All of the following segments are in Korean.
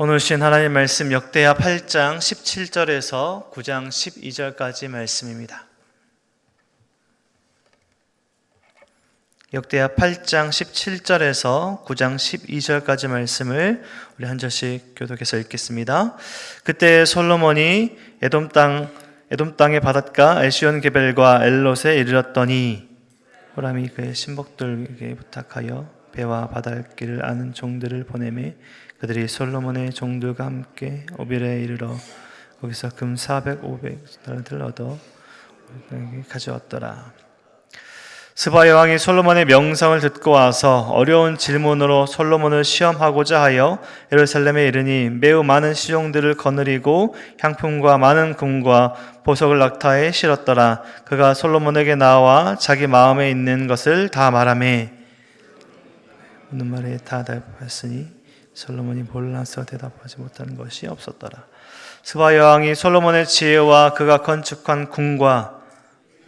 오늘 주신 하나님 말씀 역대하 8장 17절에서 9장 12절까지 말씀입니다. 역대하 8장 17절에서 9장 12절까지 말씀을 우리 한 절씩 교독해서 읽겠습니다. 그때 솔로몬이 에돔 땅의 바닷가 에시온 게벨과 엘롯에 이르렀더니 호람이 그의 신복들에게 부탁하여 배와 바닷길을 아는 종들을 보내매 그들이 솔로몬의 종들과 함께 오빌에 이르러 거기서 금 400-500달란트를 얻어 가져왔더라. 스바 여왕이 솔로몬의 명성을 듣고 와서 어려운 질문으로 솔로몬을 시험하고자 하여 예루살렘에 이르니 매우 많은 시종들을 거느리고 향품과 많은 금과 보석을 낙타에 실었더라. 그가 솔로몬에게 나와 자기 마음에 있는 것을 다 말하매 묻는 말에 다 대답하였으니 솔로몬이 몰라서 대답하지 못하는 것이 없었더라. 스바 여왕이 솔로몬의 지혜와 그가 건축한 궁과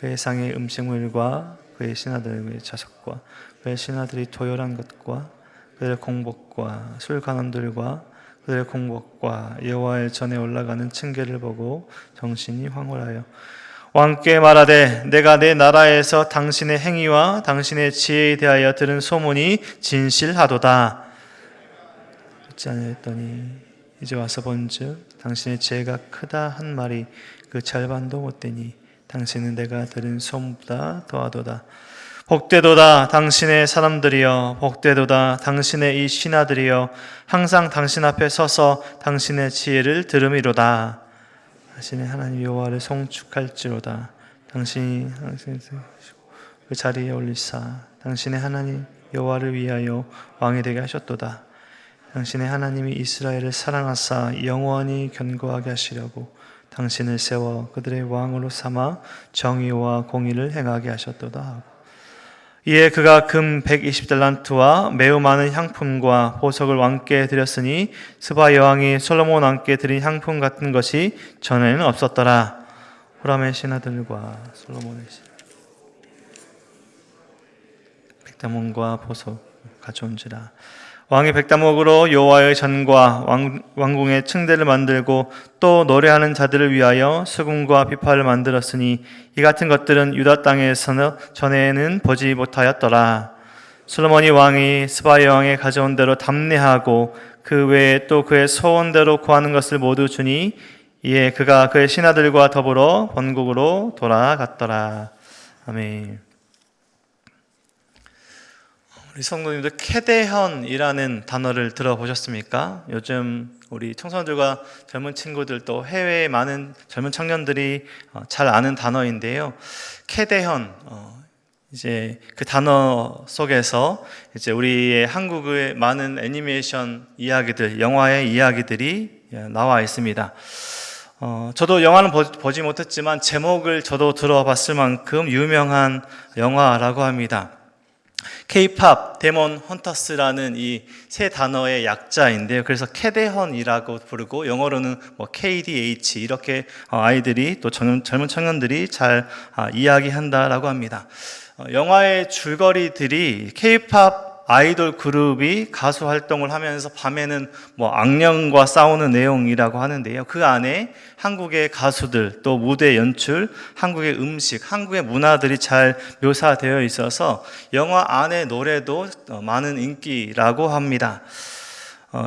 그의 상의 음식물과 그의 신하들의 자석과 그의 신하들이 도열한 것과 그들의 공복과 술관원들과 그들의 공복과 여호와의 전에 올라가는 층계를 보고 정신이 황홀하여 왕께 말하되 내가 내 나라에서 당신의 행위와 당신의 지혜에 대하여 들은 소문이 진실하도다. 듣지 아니하였더니 이제 와서 본즉 당신의 지혜가 크다 한 말이 그 절반도 못되니 당신은 내가 들은 소문보다 더하도다. 복되도다 당신의 사람들이여, 복되도다 당신의 이 신하들이여, 항상 당신 앞에 서서 당신의 지혜를 들음이로다. 당신의 하나님 여호와를 송축할지로다. 당신이 그 자리에 올리사 당신의 하나님 여호와를 위하여 왕이 되게 하셨도다. 당신의 하나님이 이스라엘을 사랑하사 영원히 견고하게 하시려고 당신을 세워 그들의 왕으로 삼아 정의와 공의를 행하게 하셨도다 하고, 이에 그가 금 120달란트와 매우 많은 향품과 보석을 왕께 드렸으니 스바 여왕이 솔로몬 왕께 드린 향품 같은 것이 전에는 없었더라. 후람의 신하들과 솔로몬의 백다몬과 보석 가져온지라. 왕이 백다목으로 여호와의 전과 왕궁의 층대를 만들고 또 노래하는 자들을 위하여 수금과 비파를 만들었으니 이 같은 것들은 유다 땅에서는 전에는 보지 못하였더라. 솔로몬이 왕이 스바 여왕에 가져온 대로 담례하고 그 외에 또 그의 소원대로 구하는 것을 모두 주니 이에 그가 그의 신하들과 더불어 본국으로 돌아갔더라. 아멘. 우리 성도님들 캐대현이라는 단어를 들어보셨습니까? 요즘 우리 청소년들과 젊은 친구들 또 해외에 많은 젊은 청년들이 잘 아는 단어인데요. 캐대현, 이제 그 단어 속에서 이제 우리의 한국의 많은 애니메이션 이야기들, 영화의 이야기들이 나와 있습니다. 저도 영화는 보지 못했지만 제목을 저도 들어봤을 만큼 유명한 영화라고 합니다. K-pop, 데몬 헌터스라는 이 세 단어의 약자인데요. 그래서 캐대헌이라고 부르고 영어로는 KDH 이렇게 아이들이 또 젊은 청년들이 잘 이야기한다라고 합니다. 영화의 줄거리들이 K-pop 아이돌 그룹이 가수 활동을 하면서 밤에는 악령과 싸우는 내용이라고 하는데요. 그 안에 한국의 가수들, 또 무대 연출, 한국의 음식, 한국의 문화들이 잘 묘사되어 있어서 영화 안의 노래도 많은 인기라고 합니다.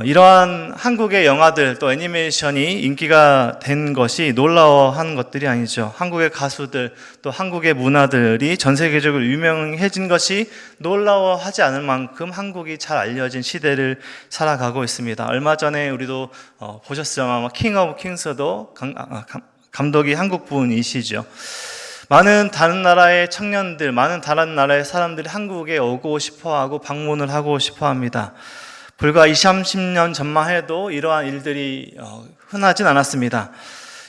이러한 한국의 영화들 또 애니메이션이 인기가 된 것이 놀라워한 것들이 아니죠. 한국의 가수들 또 한국의 문화들이 전 세계적으로 유명해진 것이 놀라워하지 않을 만큼 한국이 잘 알려진 시대를 살아가고 있습니다. 얼마 전에 우리도 보셨을 아마 킹 오브 킹스도 감독이 한국 분이시죠. 많은 다른 나라의 청년들, 많은 다른 나라의 사람들이 한국에 오고 싶어하고 방문을 하고 싶어합니다. 불과 20, 30년 전만 해도 이러한 일들이 흔하진 않았습니다.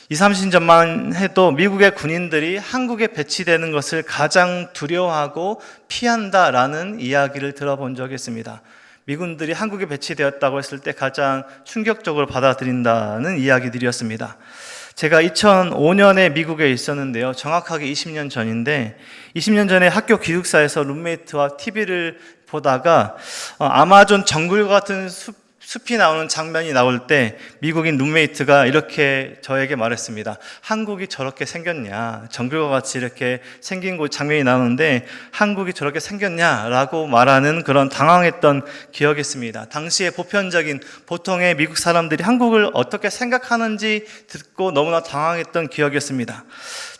20, 30년 전만 해도 미국의 군인들이 한국에 배치되는 것을 가장 두려워하고 피한다라는 이야기를 들어본 적이 있습니다. 미군들이 한국에 배치되었다고 했을 때 가장 충격적으로 받아들인다는 이야기들이었습니다. 제가 2005년에 미국에 있었는데요. 정확하게 20년 전인데 20년 전에 학교 기숙사에서 룸메이트와 TV를 보다가 아마존 정글 같은 숲 숲이 나오는 장면이 나올 때 미국인 룸메이트가 이렇게 저에게 말했습니다. 한국이 저렇게 생겼냐, 정글과 같이 이렇게 생긴 곳 장면이 나오는데 한국이 저렇게 생겼냐라고 말하는 그런 당황했던 기억이 있습니다. 당시에 보편적인 보통의 미국 사람들이 한국을 어떻게 생각하는지 듣고 너무나 당황했던 기억이었습니다.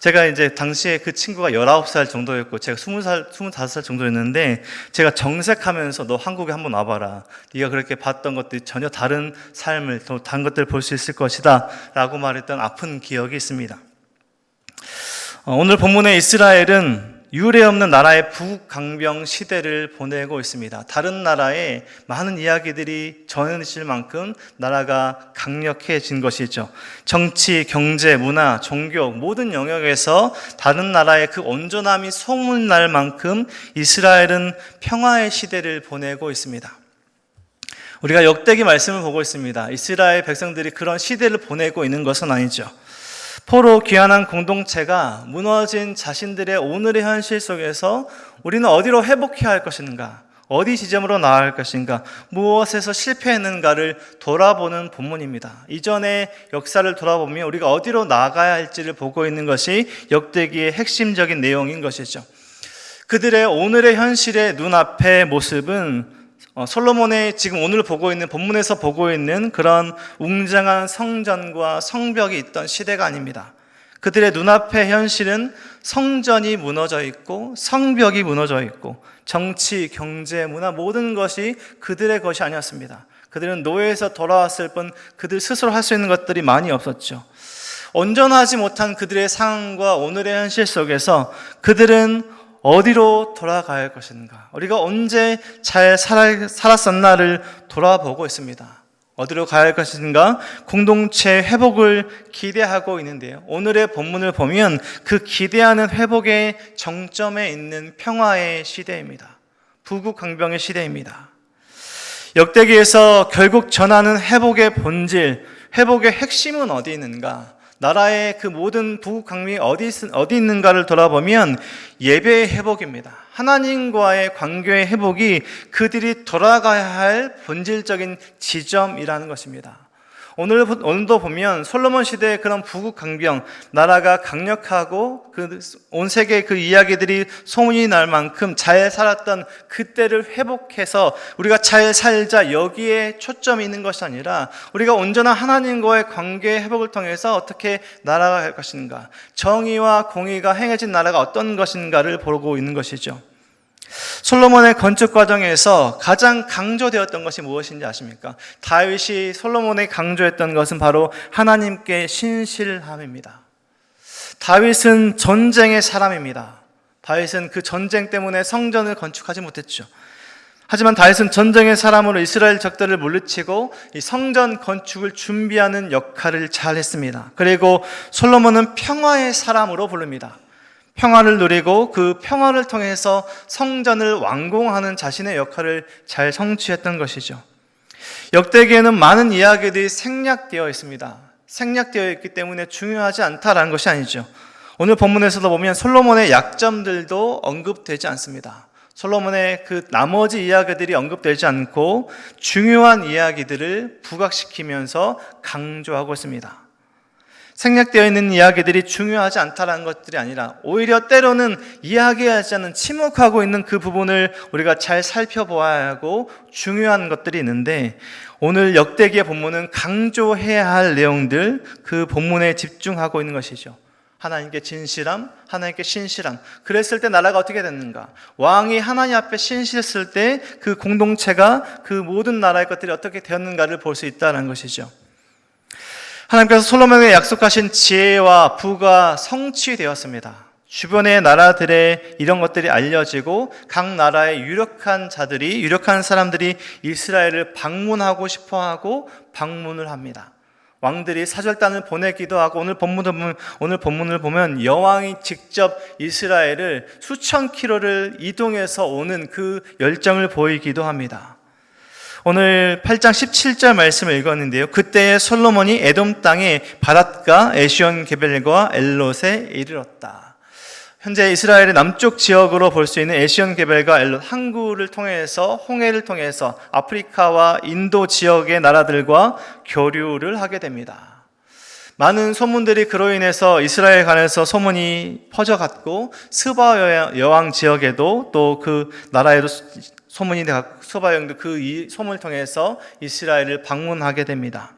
제가 이제 당시에 그 친구가 19살 정도였고 제가 20살, 25살 정도였는데 제가 정색하면서 너 한국에 한번 와봐라. 네가 그렇게 봤던 것들이 전혀 다른 삶을, 또 다른 것들을 볼 수 있을 것이다 라고 말했던 아픈 기억이 있습니다. 오늘 본문의 이스라엘은 유례 없는 나라의 부강병 시대를 보내고 있습니다. 다른 나라에 많은 이야기들이 전해질 만큼 나라가 강력해진 것이죠. 정치, 경제, 문화, 종교 모든 영역에서 다른 나라의 그 온전함이 소문날 만큼 이스라엘은 평화의 시대를 보내고 있습니다. 우리가 역대기 말씀을 보고 있습니다. 이스라엘 백성들이 그런 시대를 보내고 있는 것은 아니죠. 포로 귀환한 공동체가 무너진 자신들의 오늘의 현실 속에서 우리는 어디로 회복해야 할 것인가, 어디 지점으로 나아갈 할 것인가, 무엇에서 실패했는가를 돌아보는 본문입니다. 이전의 역사를 돌아보면 우리가 어디로 나아가야 할지를 보고 있는 것이 역대기의 핵심적인 내용인 것이죠. 그들의 오늘의 현실의 눈앞의 모습은 솔로몬의 지금 오늘 보고 있는 본문에서 보고 있는 그런 웅장한 성전과 성벽이 있던 시대가 아닙니다. 그들의 눈앞의 현실은 성전이 무너져 있고 성벽이 무너져 있고 정치, 경제, 문화 모든 것이 그들의 것이 아니었습니다. 그들은 노예에서 돌아왔을 뿐 그들 스스로 할 수 있는 것들이 많이 없었죠. 온전하지 못한 그들의 상황과 오늘의 현실 속에서 그들은 어디로 돌아가야 할 것인가? 우리가 언제 잘 살았었나를 돌아보고 있습니다. 어디로 가야 할 것인가? 공동체 회복을 기대하고 있는데요. 오늘의 본문을 보면 그 기대하는 회복의 정점에 있는 평화의 시대입니다. 부국강병의 시대입니다. 역대기에서 결국 전하는 회복의 본질, 회복의 핵심은 어디 있는가? 나라의 그 모든 부국강병이 어디 있는가를 돌아보면 예배의 회복입니다. 하나님과의 관계의 회복이 그들이 돌아가야 할 본질적인 지점이라는 것입니다. 오늘도 보면 솔로몬 시대의 그런 부국강병, 나라가 강력하고 온 세계의 그 이야기들이 소문이 날 만큼 잘 살았던 그때를 회복해서 우리가 잘 살자 여기에 초점이 있는 것이 아니라 우리가 온전한 하나님과의 관계의 회복을 통해서 어떻게 나아갈 것인가, 정의와 공의가 행해진 나라가 어떤 것인가를 보고 있는 것이죠. 솔로몬의 건축 과정에서 가장 강조되었던 것이 무엇인지 아십니까? 다윗이 솔로몬에 강조했던 것은 바로 하나님께 신실함입니다. 다윗은 전쟁의 사람입니다. 다윗은 그 전쟁 때문에 성전을 건축하지 못했죠. 하지만 다윗은 전쟁의 사람으로 이스라엘 적들을 물리치고 이 성전 건축을 준비하는 역할을 잘 했습니다. 그리고 솔로몬은 평화의 사람으로 부릅니다. 평화를 누리고 그 평화를 통해서 성전을 완공하는 자신의 역할을 잘 성취했던 것이죠. 역대기에는 많은 이야기들이 생략되어 있습니다. 생략되어 있기 때문에 중요하지 않다라는 것이 아니죠. 오늘 본문에서도 보면 솔로몬의 약점들도 언급되지 않습니다. 솔로몬의 그 나머지 이야기들이 언급되지 않고 중요한 이야기들을 부각시키면서 강조하고 있습니다. 생략되어 있는 이야기들이 중요하지 않다는 것들이 아니라 오히려 때로는 이야기하지 않는 침묵하고 있는 그 부분을 우리가 잘 살펴보아야 하고 중요한 것들이 있는데 오늘 역대기의 본문은 강조해야 할 내용들, 그 본문에 집중하고 있는 것이죠. 하나님께 진실함, 하나님께 신실함. 그랬을 때 나라가 어떻게 됐는가? 왕이 하나님 앞에 신실했을 때 그 공동체가 그 모든 나라의 것들이 어떻게 되었는가를 볼 수 있다는 것이죠. 하나님께서 솔로몬에게 약속하신 지혜와 부가 성취되었습니다. 주변의 나라들의 이런 것들이 알려지고 각 나라의 유력한 사람들이 이스라엘을 방문하고 싶어하고 방문을 합니다. 왕들이 사절단을 보내기도 하고 오늘 본문을 보면 여왕이 직접 이스라엘을 수천 킬로를 이동해서 오는 그 열정을 보이기도 합니다. 오늘 8장 17절 말씀을 읽었는데요. 그때에 솔로몬이 에돔 땅의 바랏과 에시온 게벨과 엘롯에 이르렀다. 현재 이스라엘의 남쪽 지역으로 볼 수 있는 에시온게벨과 엘롯, 항구를 통해서 홍해를 통해서 아프리카와 인도 지역의 나라들과 교류를 하게 됩니다. 많은 소문들이 그로 인해서 이스라엘 관해서 소문이 퍼져갔고 스바 여왕 지역에도 또 그 나라에도 소문이 되고 스바 여왕도 그 소문을 통해서 이스라엘을 방문하게 됩니다.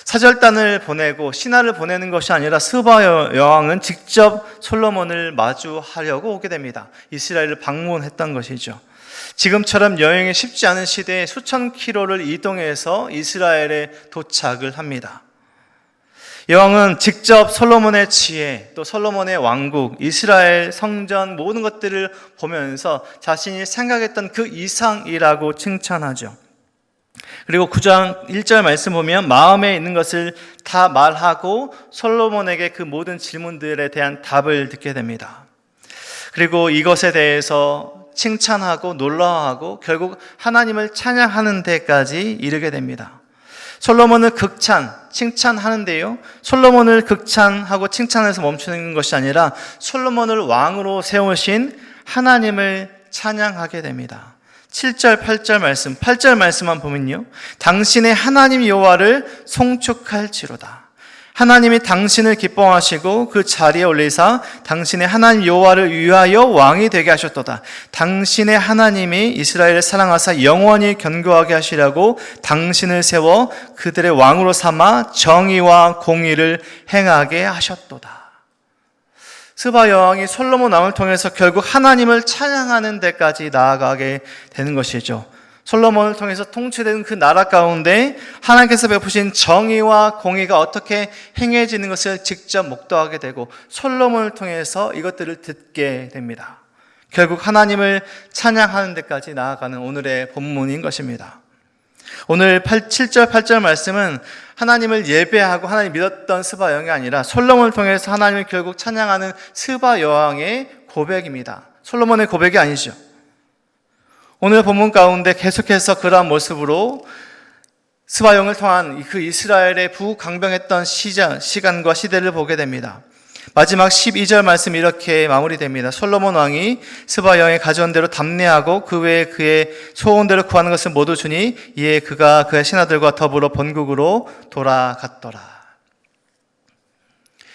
사절단을 보내고 신하를 보내는 것이 아니라 스바 여왕은 직접 솔로몬을 마주하려고 오게 됩니다. 이스라엘을 방문했던 것이죠. 지금처럼 여행이 쉽지 않은 시대에 수천 킬로를 이동해서 이스라엘에 도착을 합니다. 여왕은 직접 솔로몬의 지혜, 또 솔로몬의 왕국, 이스라엘 성전 모든 것들을 보면서 자신이 생각했던 그 이상이라고 칭찬하죠. 그리고 9장 1절 말씀 보면 마음에 있는 것을 다 말하고 솔로몬에게 그 모든 질문들에 대한 답을 듣게 됩니다. 그리고 이것에 대해서 칭찬하고 놀라워하고 결국 하나님을 찬양하는 데까지 이르게 됩니다. 솔로몬을 칭찬하는데요. 솔로몬을 극찬하고 칭찬해서 멈추는 것이 아니라 솔로몬을 왕으로 세우신 하나님을 찬양하게 됩니다. 7절, 8절 말씀, 8절 말씀만 보면요. 당신의 하나님 여호와를 송축할지로다. 하나님이 당신을 기뻐하시고 그 자리에 올리사 당신의 하나님 여호와를 위하여 왕이 되게 하셨도다. 당신의 하나님이 이스라엘을 사랑하사 영원히 견고하게 하시려고 당신을 세워 그들의 왕으로 삼아 정의와 공의를 행하게 하셨도다. 스바 여왕이 솔로몬 왕을 통해서 결국 하나님을 찬양하는 데까지 나아가게 되는 것이죠. 솔로몬을 통해서 통치되는 그 나라 가운데 하나님께서 베푸신 정의와 공의가 어떻게 행해지는 것을 직접 목도하게 되고 솔로몬을 통해서 이것들을 듣게 됩니다. 결국 하나님을 찬양하는 데까지 나아가는 오늘의 본문인 것입니다. 오늘 7절, 8절 말씀은 하나님을 예배하고 하나님 믿었던 스바 여왕이 아니라 솔로몬을 통해서 하나님을 결국 찬양하는 스바 여왕의 고백입니다. 솔로몬의 고백이 아니죠. 오늘 본문 가운데 계속해서 그러한 모습으로 스바 여왕을 통한 그 이스라엘의 부강병했던 시간과 시대를 보게 됩니다. 마지막 12절 말씀 이렇게 마무리됩니다. 솔로몬 왕이 스바 여왕의 가져온 대로 담례하고 그 외에 그의 소원대로 구하는 것을 모두 주니 이에 그가 그의 신하들과 더불어 본국으로 돌아갔더라.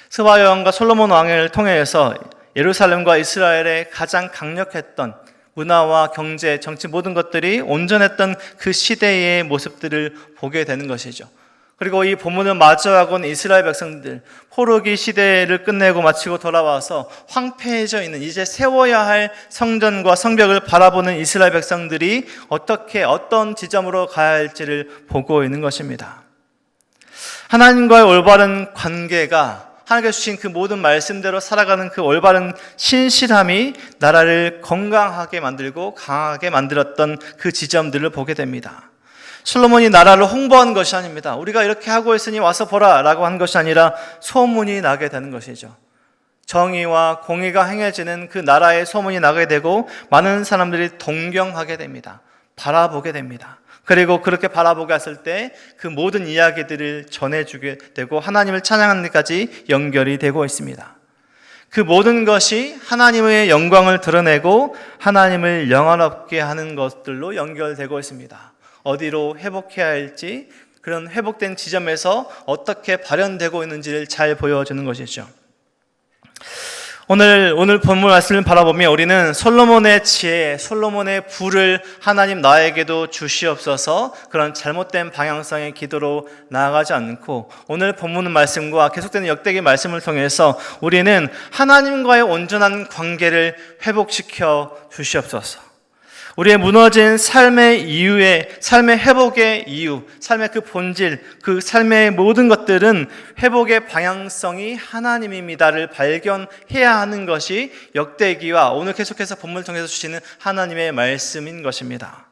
스바 여왕과 솔로몬 왕을 통해서 예루살렘과 이스라엘의 가장 강력했던 문화와 경제, 정치 모든 것들이 온전했던 그 시대의 모습들을 보게 되는 것이죠. 그리고 이 본문을 마주하고 온 이스라엘 백성들, 포로기 시대를 끝내고 마치고 돌아와서 황폐해져 있는 이제 세워야 할 성전과 성벽을 바라보는 이스라엘 백성들이 어떤 지점으로 가야 할지를 보고 있는 것입니다. 하나님과의 올바른 관계가 하나님께서 주신 그 모든 말씀대로 살아가는 그 올바른 신실함이 나라를 건강하게 만들고 강하게 만들었던 그 지점들을 보게 됩니다. 솔로몬이 나라를 홍보한 것이 아닙니다. 우리가 이렇게 하고 있으니 와서 보라 라고 한 것이 아니라 소문이 나게 되는 것이죠. 정의와 공의가 행해지는 그 나라의 소문이 나게 되고 많은 사람들이 동경하게 됩니다. 바라보게 됩니다. 그리고 그렇게 바라보게 했을 때 그 모든 이야기들을 전해주게 되고 하나님을 찬양하는 데까지 연결이 되고 있습니다. 그 모든 것이 하나님의 영광을 드러내고 하나님을 영원롭게 하는 것들로 연결되고 있습니다. 어디로 회복해야 할지, 그런 회복된 지점에서 어떻게 발현되고 있는지를 잘 보여주는 것이죠. 오늘 본문 말씀을 바라보면 우리는 솔로몬의 지혜, 솔로몬의 부를 하나님 나에게도 주시옵소서 그런 잘못된 방향성의 기도로 나아가지 않고 오늘 본문 말씀과 계속되는 역대기 말씀을 통해서 우리는 하나님과의 온전한 관계를 회복시켜 주시옵소서. 우리의 무너진 삶의 회복의 이유, 삶의 그 본질, 그 삶의 모든 것들은 회복의 방향성이 하나님입니다를 발견해야 하는 것이 역대기와 오늘 계속해서 본문을 통해서 주시는 하나님의 말씀인 것입니다.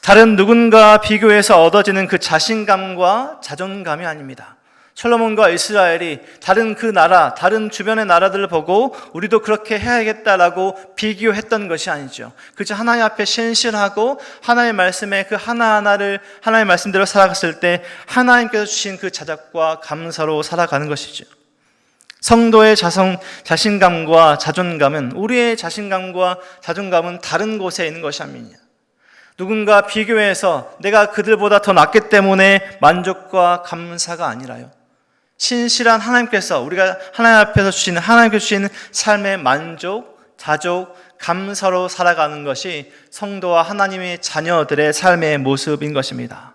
다른 누군가 비교해서 얻어지는 그 자신감과 자존감이 아닙니다. 솔로몬과 이스라엘이 다른 그 나라, 다른 주변의 나라들을 보고 우리도 그렇게 해야겠다라고 비교했던 것이 아니죠. 그저 하나님 앞에 신실하고 하나님의 말씀에 그 하나하나를 하나님의 말씀대로 살아갔을 때 하나님께서 주신 그 자작과 감사로 살아가는 것이죠. 성도의 자신감과 자존감은, 우리의 자신감과 자존감은 다른 곳에 있는 것이 아니냐. 누군가 비교해서 내가 그들보다 더 낫기 때문에 만족과 감사가 아니라요, 신실한 하나님께서, 우리가 하나님 앞에서 주시는, 하나님께서 주시는 삶의 만족, 자족, 감사로 살아가는 것이 성도와 하나님의 자녀들의 삶의 모습인 것입니다.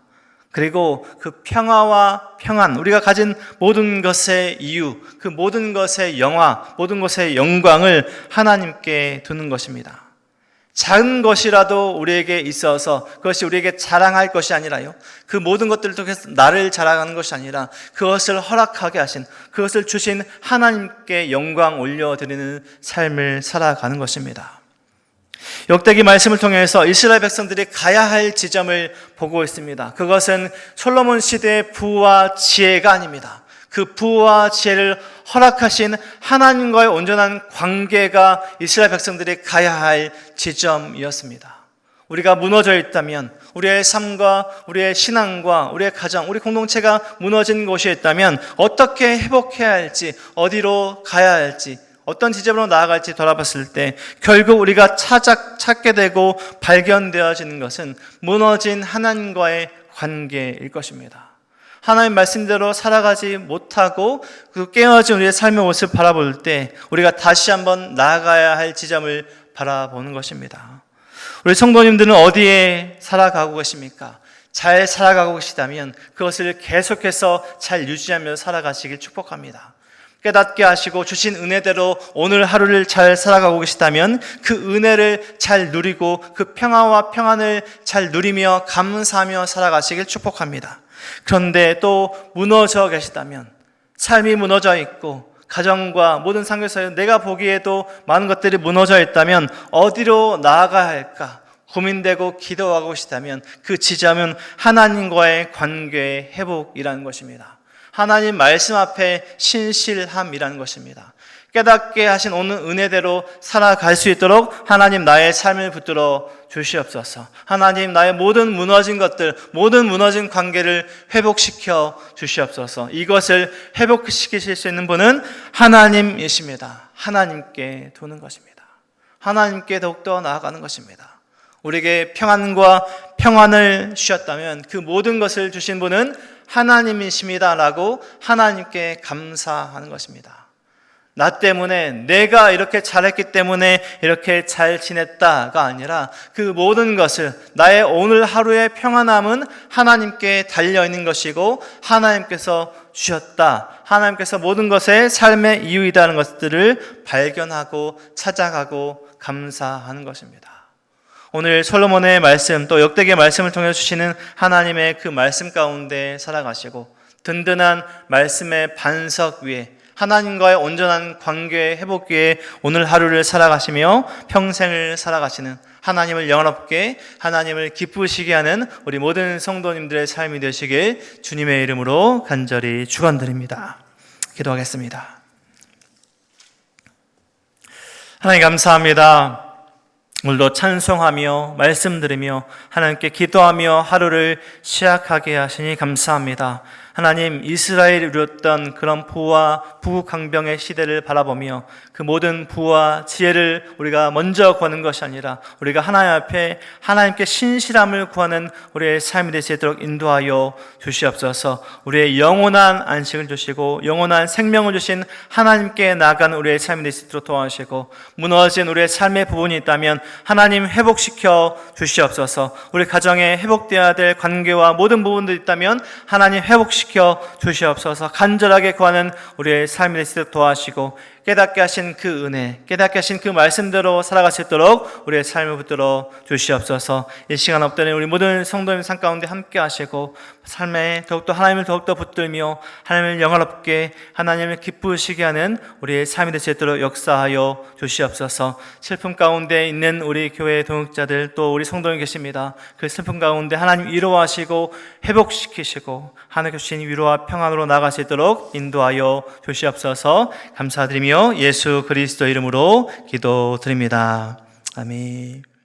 그리고 그 평화와 평안, 우리가 가진 모든 것의 이유, 그 모든 것의 영화, 모든 것의 영광을 하나님께 두는 것입니다. 작은 것이라도 우리에게 있어서 그것이 우리에게 자랑할 것이 아니라요, 그 모든 것들을 통해서 나를 자랑하는 것이 아니라 그것을 허락하게 하신, 그것을 주신 하나님께 영광 올려드리는 삶을 살아가는 것입니다. 역대기 말씀을 통해서 이스라엘 백성들이 가야 할 지점을 보고 있습니다. 그것은 솔로몬 시대의 부와 지혜가 아닙니다. 그 부와 지혜를 허락하신 하나님과의 온전한 관계가 이스라엘 백성들이 가야 할 지점이었습니다. 우리가 무너져 있다면, 우리의 삶과 우리의 신앙과 우리의 가정, 우리 공동체가 무너진 곳이 있다면 어떻게 회복해야 할지, 어디로 가야 할지, 어떤 지점으로 나아갈지 돌아봤을 때 결국 우리가 찾게 되고 발견되어지는 것은 무너진 하나님과의 관계일 것입니다. 하나님 말씀대로 살아가지 못하고 그 깨어진 우리의 삶의 모습을 바라볼 때 우리가 다시 한번 나아가야 할 지점을 바라보는 것입니다. 우리 성도님들은 어디에 살아가고 계십니까? 잘 살아가고 계시다면 그것을 계속해서 잘 유지하며 살아가시길 축복합니다. 깨닫게 하시고 주신 은혜대로 오늘 하루를 잘 살아가고 계시다면 그 은혜를 잘 누리고 그 평화와 평안을 잘 누리며 감사하며 살아가시길 축복합니다. 그런데 또 무너져 계시다면, 삶이 무너져 있고 가정과 모든 상황에서 내가 보기에도 많은 것들이 무너져 있다면 어디로 나아가야 할까 고민되고 기도하고 계시다면 그 지점은 하나님과의 관계의 회복이라는 것입니다. 하나님 말씀 앞에 신실함이라는 것입니다. 깨닫게 하신 오늘 은혜대로 살아갈 수 있도록 하나님 나의 삶을 붙들어 주시옵소서. 하나님 나의 모든 무너진 것들, 모든 무너진 관계를 회복시켜 주시옵소서. 이것을 회복시키실 수 있는 분은 하나님이십니다. 하나님께 두는 것입니다. 하나님께 더욱더 나아가는 것입니다. 우리에게 평안과 평안을 주셨다면 그 모든 것을 주신 분은 하나님이십니다라고 하나님께 감사하는 것입니다. 나 때문에, 내가 이렇게 잘했기 때문에 이렇게 잘 지냈다가 아니라 그 모든 것을, 나의 오늘 하루의 평안함은 하나님께 달려있는 것이고 하나님께서 주셨다, 하나님께서 모든 것의 삶의 이유이다는 것들을 발견하고 찾아가고 감사하는 것입니다. 오늘 솔로몬의 말씀, 또 역대기의 말씀을 통해 주시는 하나님의 그 말씀 가운데 살아가시고 든든한 말씀의 반석 위에 하나님과의 온전한 관계 회복 위에 오늘 하루를 살아가시며 평생을 살아가시는, 하나님을 영원롭게, 하나님을 기쁘시게 하는 우리 모든 성도님들의 삶이 되시길 주님의 이름으로 간절히 축원드립니다. 기도하겠습니다. 하나님 감사합니다. 오늘도 찬송하며 말씀 들으며 하나님께 기도하며 하루를 시작하게 하시니 감사합니다. 하나님, 이스라엘이 이루었던 그런 부와 부강병의 시대를 바라보며 그 모든 부와 지혜를 우리가 먼저 구하는 것이 아니라 우리가 하나님 앞에 하나님께 신실함을 구하는 우리의 삶이 될 수 있도록 인도하여 주시옵소서. 우리의 영원한 안식을 주시고 영원한 생명을 주신 하나님께 나아가는 우리의 삶이 될 수 있도록 도와주시고, 무너진 우리의 삶의 부분이 있다면 하나님 회복시켜 주시옵소서. 우리 가정에 회복되어야 될 관계와 모든 부분들이 있다면 하나님 회복시켜 주시옵소서. 간절하게 구하는 우리의 삶이 될 수 있도록 도와주시고, 깨닫게 하신 그 은혜, 깨닫게 하신 그 말씀대로 살아갈 수 있도록 우리의 삶을 붙들어 주시옵소서. 이 시간 없더니 우리 모든 성도님 삶 가운데 함께 하시고 삶에 더욱더 하나님을 더욱더 붙들며 하나님을 영화롭게, 하나님을 기쁘시게 하는 우리의 삶이 될 수 있도록 역사하여 주시옵소서. 슬픔 가운데 있는 우리 교회 동역자들, 또 우리 성도님 계십니다. 그 슬픔 가운데 하나님 위로하시고 회복시키시고 하나님께 주신 위로와 평안으로 나아갈 수 있도록 인도하여 주시옵소서. 감사드리며 예수 그리스도 이름으로 기도드립니다. 아멘.